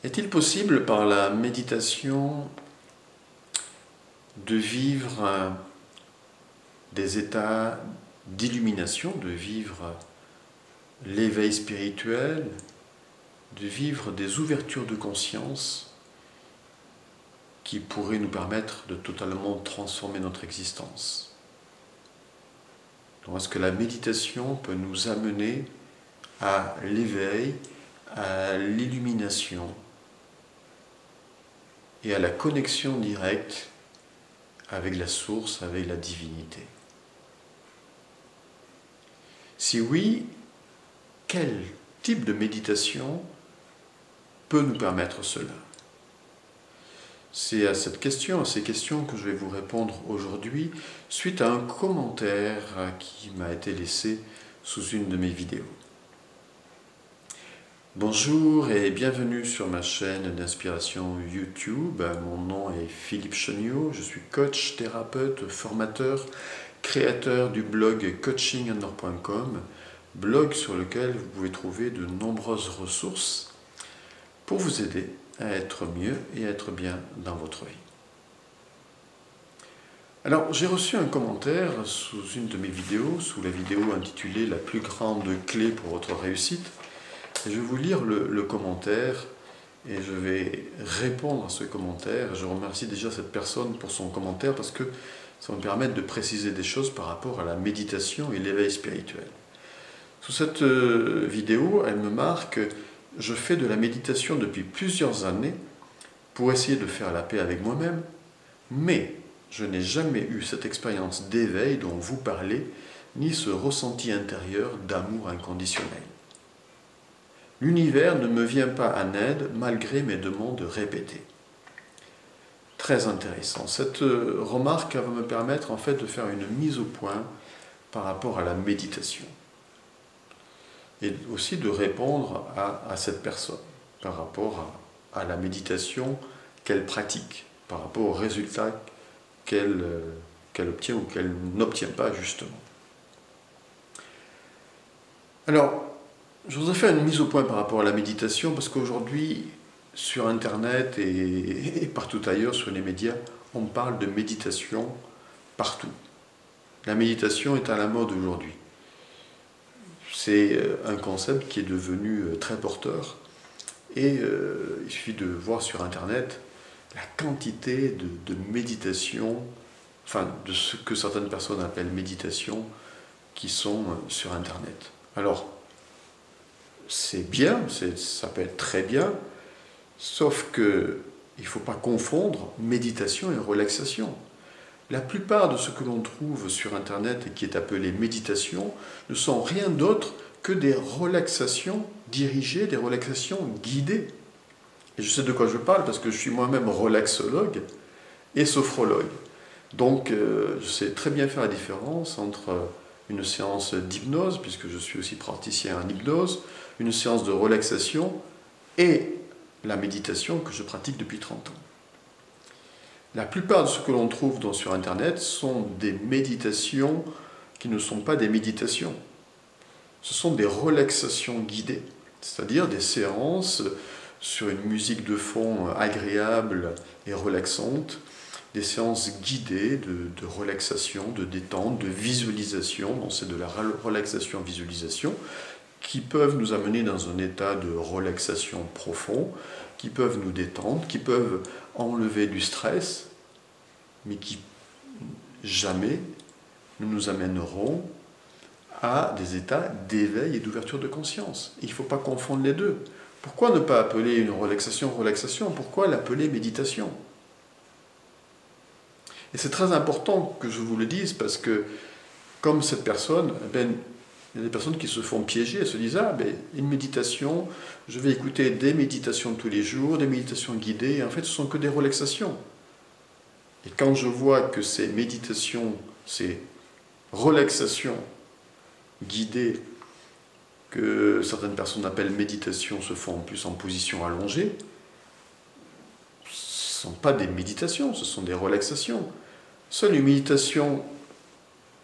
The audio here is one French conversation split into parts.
Est-il possible par la méditation de vivre des états d'illumination, de vivre l'éveil spirituel, de vivre des ouvertures de conscience qui pourraient nous permettre de totalement transformer notre existence? Donc, est-ce que la méditation peut nous amener à l'éveil, à l'illumination et à la connexion directe avec la source, avec la divinité? Si oui, quel type de méditation peut nous permettre cela? C'est à cette question, à ces questions que je vais vous répondre aujourd'hui suite à un commentaire qui m'a été laissé sous une de mes vidéos. Bonjour et bienvenue sur ma chaîne d'inspiration YouTube. Mon nom est Philippe Cheniot, je suis coach, thérapeute, formateur, créateur du blog coachingunner.com, blog sur lequel vous pouvez trouver de nombreuses ressources pour vous aider à être mieux et à être bien dans votre vie. Alors, j'ai reçu un commentaire sous une de mes vidéos, sous la vidéo intitulée « La plus grande clé pour votre réussite ». Et je vais vous lire le commentaire et je vais répondre à ce commentaire. Je remercie déjà cette personne pour son commentaire parce que ça va me permettre de préciser des choses par rapport à la méditation et l'éveil spirituel. Sous cette vidéo, elle me marque « Je fais de la méditation depuis plusieurs années pour essayer de faire la paix avec moi-même, mais je n'ai jamais eu cette expérience d'éveil dont vous parlez, ni ce ressenti intérieur d'amour inconditionnel. L'univers ne me vient pas en aide malgré mes demandes répétées. » Très intéressant. Cette remarque va me permettre en fait de faire une mise au point par rapport à la méditation. Et aussi de répondre à cette personne par rapport à la méditation qu'elle pratique, par rapport aux résultats qu'elle obtient ou qu'elle n'obtient pas justement. Alors, je voudrais faire une mise au point par rapport à la méditation parce qu'aujourd'hui, sur Internet et partout ailleurs, sur les médias, on parle de méditation partout. La méditation est à la mode aujourd'hui. C'est un concept qui est devenu très porteur et il suffit de voir sur Internet la quantité de méditation, enfin de ce que certaines personnes appellent méditation, qui sont sur Internet. Alors, c'est bien, ça peut être très bien, sauf que il ne faut pas confondre méditation et relaxation. La plupart de ce que l'on trouve sur Internet et qui est appelé méditation ne sont rien d'autre que des relaxations dirigées, des relaxations guidées. Et je sais de quoi je parle parce que je suis moi-même relaxologue et sophrologue. Donc je sais très bien faire la différence entre une séance d'hypnose, puisque je suis aussi praticien en hypnose, une séance de relaxation et la méditation que je pratique depuis 30 ans. La plupart de ce que l'on trouve sur Internet sont des méditations qui ne sont pas des méditations. Ce sont des relaxations guidées, c'est-à-dire des séances sur une musique de fond agréable et relaxante, des séances guidées de relaxation, de détente, de visualisation, donc c'est de la relaxation-visualisation, qui peuvent nous amener dans un état de relaxation profond, qui peuvent nous détendre, qui peuvent enlever du stress, mais qui jamais ne nous amèneront à des états d'éveil et d'ouverture de conscience. Il ne faut pas confondre les deux. Pourquoi ne pas appeler une relaxation relaxation? Pourquoi l'appeler méditation? Et c'est très important que je vous le dise parce que, comme cette personne, il y a des personnes qui se font piéger, elles se disent « Ah, une méditation, je vais écouter des méditations tous les jours, des méditations guidées, et en fait ce ne sont que des relaxations. » Et quand je vois que ces méditations, ces relaxations guidées, que certaines personnes appellent méditation, se font en plus en position allongée, ce ne sont pas des méditations, ce sont des relaxations. Seule une méditation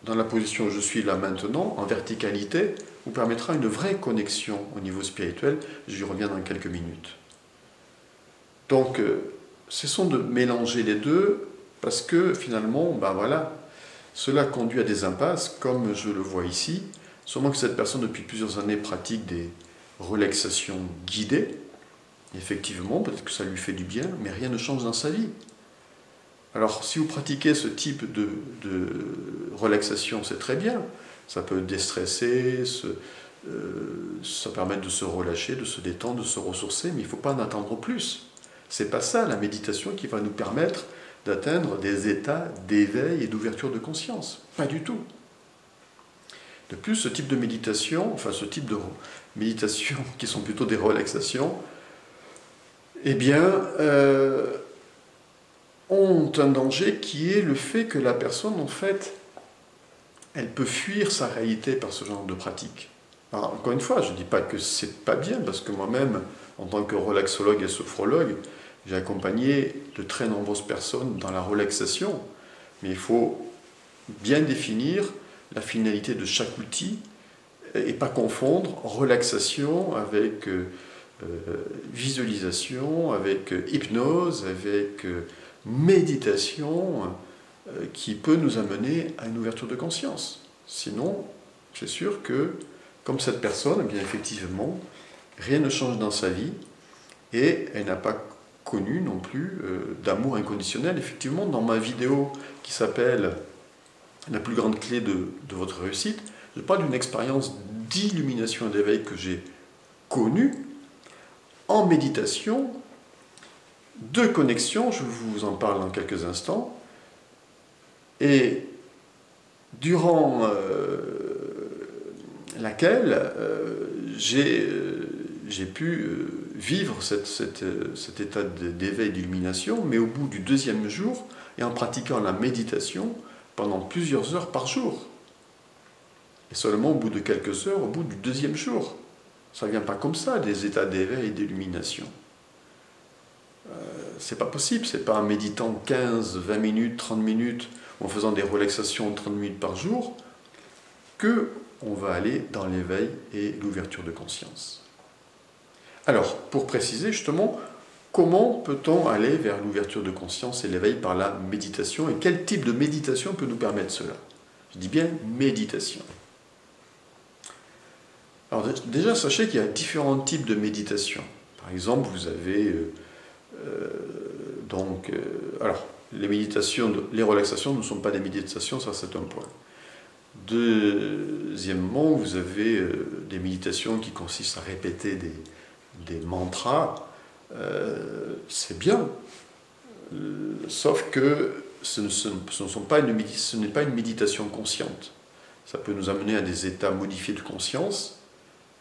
dans la position où je suis là maintenant, en verticalité, vous permettra une vraie connexion au niveau spirituel. J'y reviens dans quelques minutes. Donc, cessons de mélanger les deux, parce que finalement, ben voilà, cela conduit à des impasses, comme je le vois ici, sûrement que cette personne, depuis plusieurs années, pratique des relaxations guidées. Effectivement, peut-être que ça lui fait du bien, mais rien ne change dans sa vie. Alors, si vous pratiquez ce type de relaxation, c'est très bien. Ça peut déstresser, ça permet de se relâcher, de se détendre, de se ressourcer, mais il ne faut pas en attendre plus. C'est pas ça la méditation qui va nous permettre d'atteindre des états d'éveil et d'ouverture de conscience. Pas du tout. De plus, ce type de méditation, enfin ce type de méditation qui sont plutôt des relaxations, eh bien, ont un danger qui est le fait que la personne, en fait, elle peut fuir sa réalité par ce genre de pratique. Alors, encore une fois, je ne dis pas que c'est pas bien, parce que moi-même, en tant que relaxologue et sophrologue, j'ai accompagné de très nombreuses personnes dans la relaxation, mais il faut bien définir la finalité de chaque outil et pas confondre relaxation avec visualisation, avec hypnose, avec méditation qui peut nous amener à une ouverture de conscience. Sinon, c'est sûr que, comme cette personne, eh bien effectivement, rien ne change dans sa vie et elle n'a pas connu non plus d'amour inconditionnel. Effectivement, dans ma vidéo qui s'appelle « La plus grande clé de votre réussite », je parle d'une expérience d'illumination et d'éveil que j'ai connue en méditation, de connexion, je vous en parle dans quelques instants, et durant laquelle j'ai pu vivre cet état d'éveil, d'illumination, mais au bout du deuxième jour, et en pratiquant la méditation pendant plusieurs heures par jour. Et seulement au bout de quelques heures, au bout du deuxième jour. Ça ne vient pas comme ça, des états d'éveil et d'illumination. C'est pas possible, c'est pas en méditant 15, 20 minutes, 30 minutes, en faisant des relaxations de 30 minutes par jour, que on va aller dans l'éveil et l'ouverture de conscience. Alors, pour préciser justement, comment peut-on aller vers l'ouverture de conscience et l'éveil par la méditation, et quel type de méditation peut nous permettre cela? Je dis bien méditation. Alors déjà, sachez qu'il y a différents types de méditation. Par exemple, vous avez alors, les relaxations ne sont pas des méditations, ça c'est un point. Deuxièmement, vous avez des méditations qui consistent à répéter des mantras. C'est bien, sauf que ce n'est pas une méditation consciente. Ça peut nous amener à des états modifiés de conscience,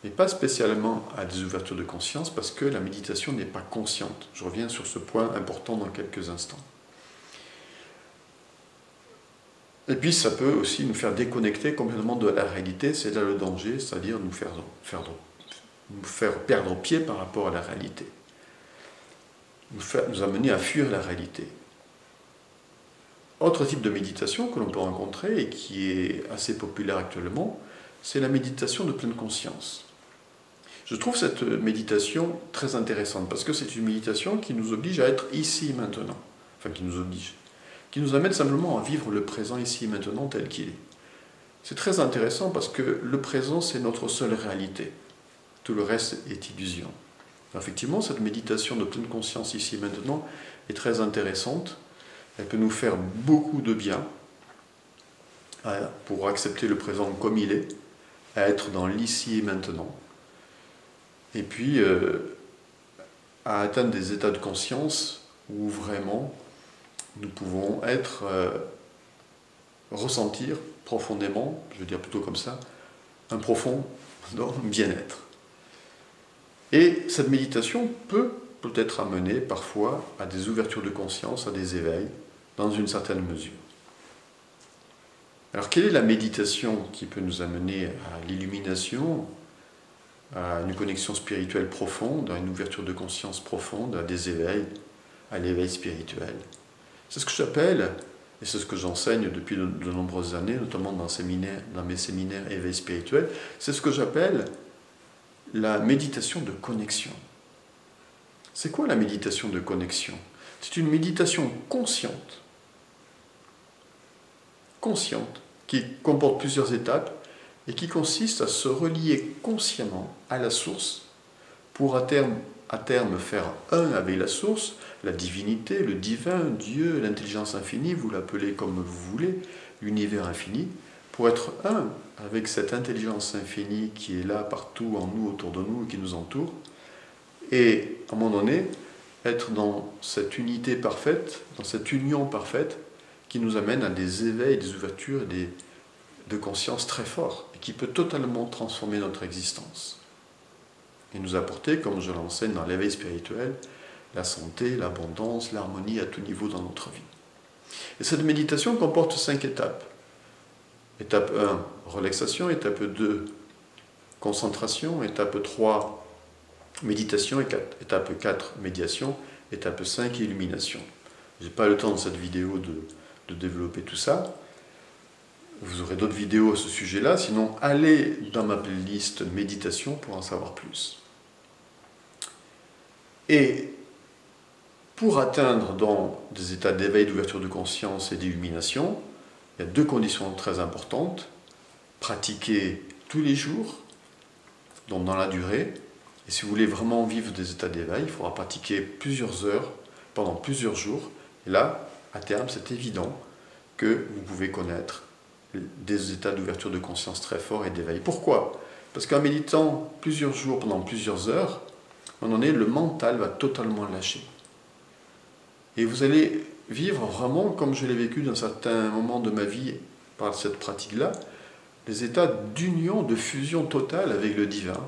mais pas spécialement à des ouvertures de conscience, parce que la méditation n'est pas consciente. Je reviens sur ce point important dans quelques instants. Et puis ça peut aussi nous faire déconnecter complètement de la réalité, c'est là le danger, c'est-à-dire nous faire perdre pied par rapport à la réalité. Nous amener à fuir la réalité. Autre type de méditation que l'on peut rencontrer et qui est assez populaire actuellement, c'est la méditation de pleine conscience. Je trouve cette méditation très intéressante parce que c'est une méditation qui nous oblige à être ici et maintenant. Enfin, qui nous amène simplement à vivre le présent ici et maintenant tel qu'il est. C'est très intéressant parce que le présent, c'est notre seule réalité. Tout le reste est illusion. Effectivement, cette méditation de pleine conscience ici et maintenant est très intéressante. Elle peut nous faire beaucoup de bien pour accepter le présent comme il est, à être dans l'ici et maintenant. Et puis, à atteindre des états de conscience où vraiment nous pouvons ressentir profondément, je veux dire plutôt comme ça, un profond bien-être. Et cette méditation peut être amenée parfois à des ouvertures de conscience, à des éveils, dans une certaine mesure. Alors, quelle est la méditation qui peut nous amener à l'illumination, à une connexion spirituelle profonde, à une ouverture de conscience profonde, à des éveils, à l'éveil spirituel? C'est ce que j'appelle, et c'est ce que j'enseigne depuis de nombreuses années, notamment dans mes séminaires éveil spirituel, c'est ce que j'appelle la méditation de connexion. C'est quoi la méditation de connexion? C'est une méditation consciente, qui comporte plusieurs étapes et qui consiste à se relier consciemment à la source pour à terme faire un avec la source, la divinité, le divin, Dieu, l'intelligence infinie, vous l'appelez comme vous voulez, l'univers infini, pour être un avec cette intelligence infinie qui est là partout en nous, autour de nous, qui nous entoure, et à un moment donné, être dans cette unité parfaite, dans cette union parfaite, qui nous amène à des éveils, des ouvertures, de conscience très forts, et qui peut totalement transformer notre existence. Et nous apporter, comme je l'enseigne dans l'éveil spirituel, la santé, l'abondance, l'harmonie à tout niveau dans notre vie. Et cette méditation comporte 5 étapes. Étape 1, relaxation. Étape 2, concentration. Étape 3, méditation. Étape 4, médiation. Étape 5, illumination. Je n'ai pas le temps dans cette vidéo de développer tout ça. Vous aurez d'autres vidéos à ce sujet-là. Sinon, allez dans ma playlist méditation pour en savoir plus. Et pour atteindre dans des états d'éveil, d'ouverture de conscience et d'illumination, il y a 2 conditions très importantes. Pratiquer tous les jours, donc dans la durée. Et si vous voulez vraiment vivre des états d'éveil, il faudra pratiquer plusieurs heures, pendant plusieurs jours. Et là, à terme, c'est évident que vous pouvez connaître des états d'ouverture de conscience très forts et d'éveil. Pourquoi? Parce qu'en méditant plusieurs jours, pendant plusieurs heures, à un moment donné, le mental va totalement lâcher. Et vous allez vivre vraiment, comme je l'ai vécu dans certains moments de ma vie par cette pratique-là, des états d'union, de fusion totale avec le divin,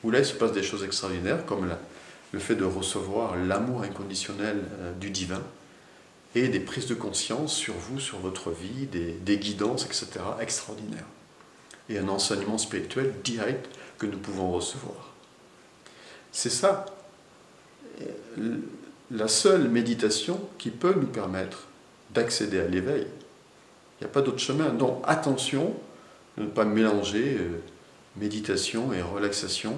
où là il se passe des choses extraordinaires, comme le fait de recevoir l'amour inconditionnel du divin, et des prises de conscience sur vous, sur votre vie, des guidances, etc., extraordinaires. Et un enseignement spirituel direct que nous pouvons recevoir. C'est ça, la seule méditation qui peut nous permettre d'accéder à l'éveil. Il n'y a pas d'autre chemin. Donc attention de ne pas mélanger méditation et relaxation,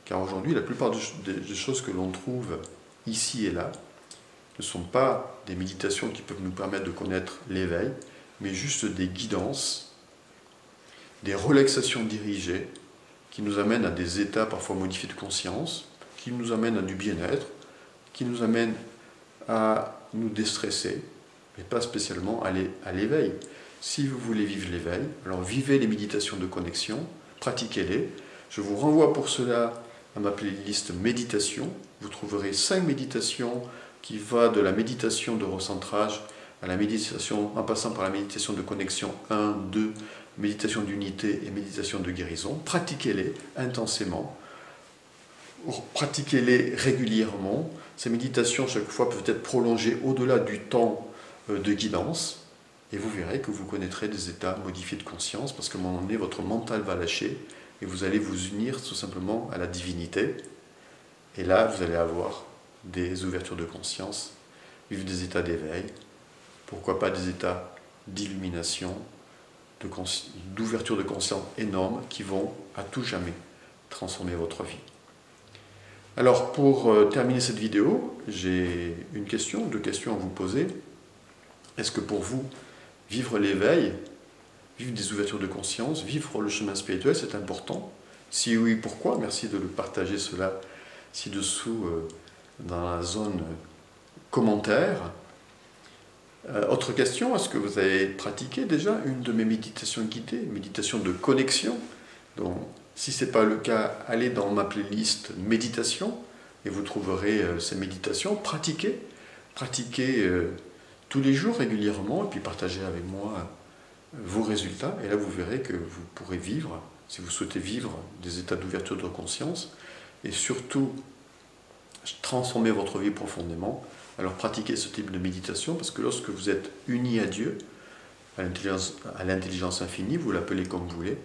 car aujourd'hui la plupart des choses que l'on trouve ici et là ne sont pas des méditations qui peuvent nous permettre de connaître l'éveil, mais juste des guidances, des relaxations dirigées qui nous amènent à des états parfois modifiés de conscience, qui nous amènent à du bien-être, qui nous amènent à nous déstresser, mais pas spécialement à l'éveil. Si vous voulez vivre l'éveil, alors vivez les méditations de connexion, pratiquez-les. Je vous renvoie pour cela à ma playlist méditation. Vous trouverez 5 méditations qui vont de la méditation de recentrage à la méditation, en passant par la méditation de connexion 1, 2, méditation d'unité et méditation de guérison. Pratiquez-les intensément. Pratiquez-les régulièrement. Ces méditations, chaque fois, peuvent être prolongées au-delà du temps de guidance. Et vous verrez que vous connaîtrez des états modifiés de conscience, parce qu'à un moment donné, votre mental va lâcher et vous allez vous unir tout simplement à la divinité. Et là, vous allez avoir des ouvertures de conscience, vivre des états d'éveil, pourquoi pas des états d'illumination, d'ouverture de conscience énormes qui vont à tout jamais transformer votre vie. Alors, pour terminer cette vidéo, j'ai une question, 2 questions à vous poser. Est-ce que pour vous, vivre l'éveil, vivre des ouvertures de conscience, vivre le chemin spirituel, c'est important? Si oui, pourquoi? Merci de le partager cela ci-dessous dans la zone commentaire. Autre question, est-ce que vous avez pratiqué déjà une de mes méditations guidées, méditation de connexion? Donc, si ce n'est pas le cas, allez dans ma playlist méditation et vous trouverez ces méditations. Pratiquez tous les jours régulièrement et puis partagez avec moi vos résultats. Et là, vous verrez que vous pourrez vivre, si vous souhaitez vivre, des états d'ouverture de conscience et surtout transformer votre vie profondément. Alors pratiquez ce type de méditation parce que lorsque vous êtes unis à Dieu, à l'intelligence infinie, vous l'appelez comme vous voulez,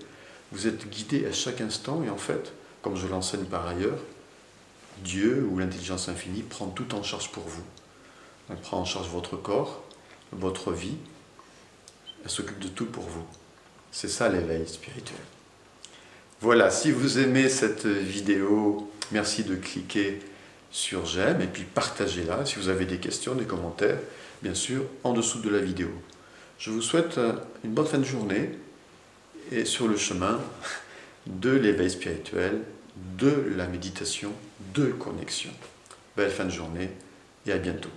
vous êtes guidé à chaque instant et en fait, comme je l'enseigne par ailleurs, Dieu ou l'intelligence infinie prend tout en charge pour vous. Elle prend en charge votre corps, votre vie, elle s'occupe de tout pour vous. C'est ça l'éveil spirituel. Voilà, si vous aimez cette vidéo, merci de cliquer sur j'aime et puis partagez-la si vous avez des questions, des commentaires, bien sûr, en dessous de la vidéo. Je vous souhaite une bonne fin de journée et sur le chemin de l'éveil spirituel, de la méditation, de connexion. Belle fin de journée et à bientôt.